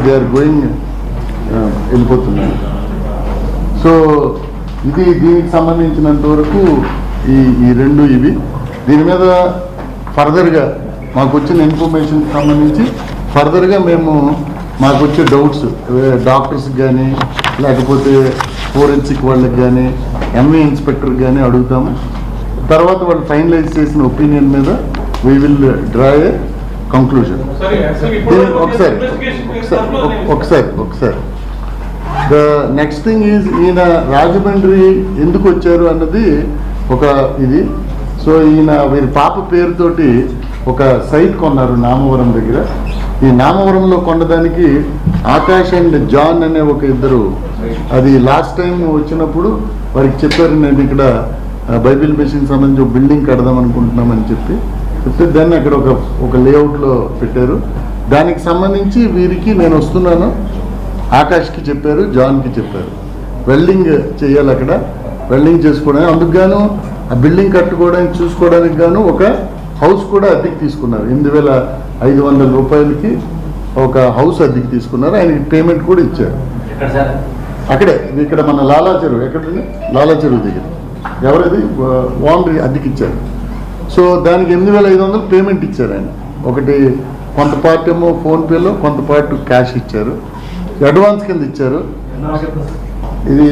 They are going వెళ్ళిపోతున్నారు. So ఇది దీనికి సంబంధించినంత వరకు ఈ రెండు ఇవి. దీని మీద ఫర్దర్గా మాకు వచ్చిన ఇన్ఫర్మేషన్కి సంబంధించి ఫర్దర్గా మేము మాకు వచ్చే డౌట్స్ డాక్టర్స్కి కానీ లేకపోతే ఫోరెన్సిక్ వాళ్ళకి కానీ ఎంఏ ఇన్స్పెక్టర్కి కానీ అడుగుతాము. తర్వాత వాళ్ళు ఫైనలైజ్ చేసిన ఒపీనియన్ మీద we will draw a conclusion. ఒకసారి ద నెక్స్ట్ థింగ్ ఈజ్ ఈయన రాజమండ్రి ఎందుకు వచ్చారు అన్నది ఒక ఇది. సో ఈయన వీరి పాప పేరుతోటి ఒక సైట్ కొన్నారు నామవరం దగ్గర. ఈ నామవరంలో కొనడానికి ఆకాష్ అండ్ జాన్ అనే ఒక ఇద్దరు, అది లాస్ట్ టైం వచ్చినప్పుడు వారికి చెప్పారు నేను ఇక్కడ బైబిల్ మిషన్ సంబంధించి ఒక బిల్డింగ్ కడదాం అనుకుంటున్నామని చెప్తే దాన్ని అక్కడ ఒక లేఅవుట్లో పెట్టారు. దానికి సంబంధించి వీరికి నేను వస్తున్నాను ఆకాష్కి చెప్పారు, జాన్కి చెప్పారు. వెల్డింగ్ చేయాలి అక్కడ, వెల్డింగ్ చేసుకోవడానికి. అందుకు గాను ఆ బిల్డింగ్ కట్టుకోవడానికి చూసుకోవడానికి గాను ఒక హౌస్ కూడా అద్దెకి తీసుకున్నారు. 8,500 రూపాయలకి ఒక హౌస్ అద్దెకి తీసుకున్నారు. ఆయనకి పేమెంట్ కూడా ఇచ్చారు. అక్కడే ఇక్కడ మన లాలా చెరువు, ఎక్కడండి లాలా చెరువు దగ్గర ఎవరిది ఓనర్ అద్దెకి ఇచ్చారు. సో దానికి 8,500 పేమెంట్ ఇచ్చారు ఆయన. ఒకటి కొంత పార్ట్ ఏమో ఫోన్పేలో, కొంత పార్ట్ క్యాష్ ఇచ్చారు, అడ్వాన్స్ కింద ఇచ్చారు. ఇది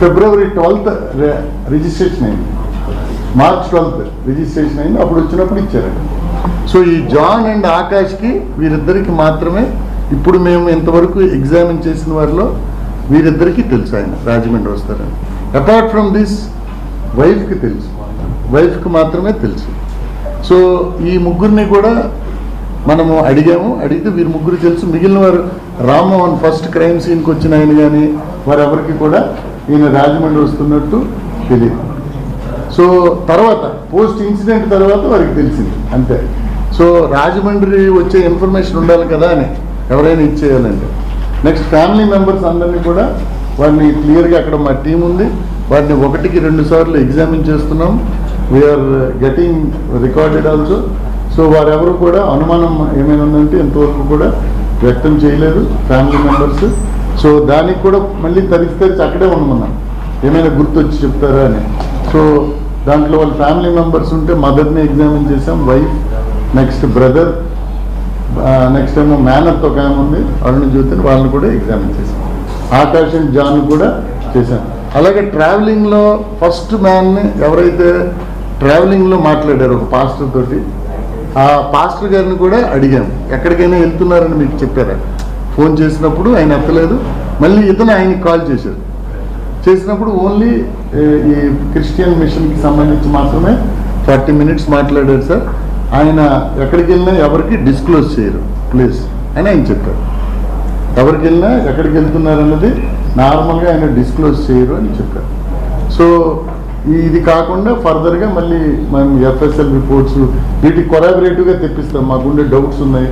ఫిబ్రవరి 12th రిజిస్ట్రేషన్ అయింది, మార్చ్ 12th రిజిస్ట్రేషన్ అయింది. అప్పుడు వచ్చినప్పుడు ఇచ్చారు. సో ఈ జాన్ అండ్ ఆకాష్కి వీరిద్దరికి మాత్రమే ఇప్పుడు మేము ఇంతవరకు ఎగ్జామిన్ చేసిన వారిలో వీరిద్దరికీ తెలుసు ఆయన రాజమండ్రి వస్తారని. అపార్ట్ ఫ్రమ్ దిస్ వైఫ్కి తెలుసు, వైఫ్కి మాత్రమే తెలుసు. సో ఈ ముగ్గురిని కూడా మనము అడిగితే వీరి ముగ్గురు తెలుసు. మిగిలిన వారు రామ్మోహన్ ఫస్ట్ క్రైమ్ సీన్కి వచ్చిన ఆయన కానీ వారెవరికి కూడా ఈయన రాజమండ్రి వస్తున్నట్టు తెలియదు. సో తర్వాత పోస్ట్ ఇన్సిడెంట్ తర్వాత వారికి తెలిసింది అంతే. సో రాజమండ్రి వచ్చే ఇన్ఫర్మేషన్ ఉండాలి కదా అని ఎవరైనా ఇచ్చేయాలంటే. నెక్స్ట్ ఫ్యామిలీ మెంబర్స్ అందరినీ కూడా వారిని క్లియర్గా అక్కడ మా టీం ఉంది, వారిని 1కి 2 సార్లు ఎగ్జామిన్ చేస్తున్నాం. We're getting recorded also. So వారెవరు కూడా అనుమానం ఏమైనా ఉందంటే ఇంతవరకు కూడా వ్యక్తం చేయలేదు ఫ్యామిలీ మెంబర్స్. సో దానికి కూడా మళ్ళీ తరిచి అక్కడే ఉండమన్నాం, ఏమైనా గుర్తొచ్చి చెప్తారా అని. సో దాంట్లో వాళ్ళ ఫ్యామిలీ మెంబర్స్ ఉంటే మదర్ని ఎగ్జామిన్ చేసాం, వైఫ్, నెక్స్ట్ బ్రదర్, నెక్స్ట్ ఏమో మేనర్తో ఒక ఆమె ఉంది అరుణ జ్యోతిని, వాళ్ళని కూడా ఎగ్జామిన్ చేసాం. ఆకాష్ అండ్ జాన్ కూడా చేశాం. అలాగే ట్రావెలింగ్లో ఫస్ట్ మ్యాన్ని ఎవరైతే ట్రావెలింగ్లో మాట్లాడారు ఒక పాస్టర్ తోటి, ఆ పాస్టర్ గారిని కూడా అడిగాము ఎక్కడికైనా వెళ్తున్నారని మీకు చెప్పారా. ఫోన్ చేసినప్పుడు ఆయన ఎత్తలేదు. మళ్ళీ ఇతను ఆయనకి కాల్ చేసినప్పుడు ఓన్లీ ఈ క్రిస్టియన్ మిషన్కి సంబంధించి మాత్రమే 40 minutes మాట్లాడారు సార్. ఆయన ఎక్కడికి వెళ్ళినా ఎవరికి డిస్క్లోజ్ చేయరు ప్లీజ్ అని ఆయన చెప్పారు. ఎవరికి వెళ్ళినా ఎక్కడికి వెళ్తున్నారన్నది నార్మల్గా ఆయన డిస్క్లోజ్ చేయరు అని చెప్పారు. సో ఇది కాకుండా ఫర్దర్గా మళ్ళీ మనం ఎఫ్ఎస్ఎల్ రిపోర్ట్స్ వీటికి కొలాబరేటివ్గా తెప్పిస్తాం. మాకుండే డౌట్స్ ఉన్నాయి.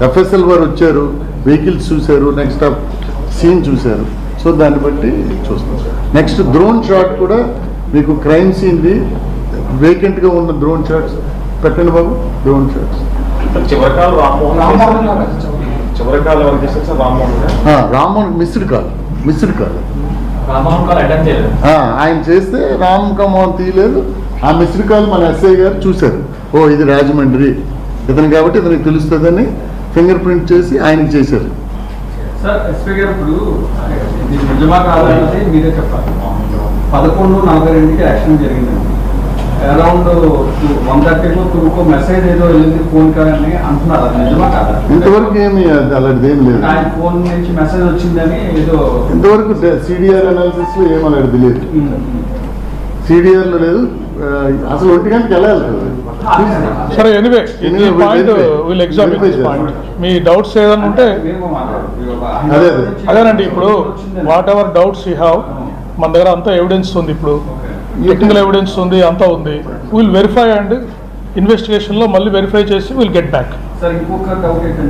ఎఫ్ఎస్ఎల్ వారు వచ్చారు, వెహికల్స్ చూశారు, నెక్స్ట్ ఆ సీన్ చూశారు. సో దాన్ని బట్టి చూస్తాం. నెక్స్ట్ డ్రోన్ షాట్ కూడా మీకు క్రైమ్ సీన్ది వేకెంట్గా ఉన్న డ్రోన్ షాట్స్ పెట్టండి బాబు. Drone shots Rammohan missed call ఆయన చేస్తే రామ్మోహన్ తీయలేదు. ఆ మిస్డ్ కాల్ మన ఎస్ఐ గారు చూశారు. ఓ ఇది రాజమండ్రి ఇతను కాబట్టి ఇతనికి తెలుస్తుందని ఫింగర్ ప్రింట్ చేసి ఆయనకి చేశారు. సార్ ఎస్పీ గారు ఇప్పుడు నిజమా కాదన్నది మీరే చెప్పాలి. 11:42కి యాక్షన్ జరిగిందండి. అరౌండ్ 1:30 2 మెసేజ్ ఏదో వెళ్ళింది ఫోన్ కానీ అంటున్నారు, అది నిజమా కాదా? ఇంతవరకు ఏమి అలాంటిది ఏం లేదు. ఆయన ఫోన్ నుంచి మెసేజ్ వచ్చిందని ఏదో ఇంతవరకు సిడిఆర్ అనాలిసిస్ లో ఏం అలాంటిది లేదు. సిడిఆర్ లో లేదు అసలు. 1 గంటకి వెళ్ళాలి కదా. సరే ఎనీవే ఈ point will examine this point. Me doubts ఏదైనా ఉంటే అదేనండి. ఇప్పుడు what ever doubts you have, మన దగ్గర అంతా ఎవిడెన్స్ ఉంది, ఇప్పుడు టెక్నికల్ ఎవిడెన్స్ ఉంది, అంతా ఉంది. విల్ వెరిఫై అండ్ ఇన్వెస్టిగేషన్లో మళ్ళీ వెరిఫై చేసి విల్ గెట్ బ్యాక్. సార్ ఇంకొక డౌట్ ఏంటంటే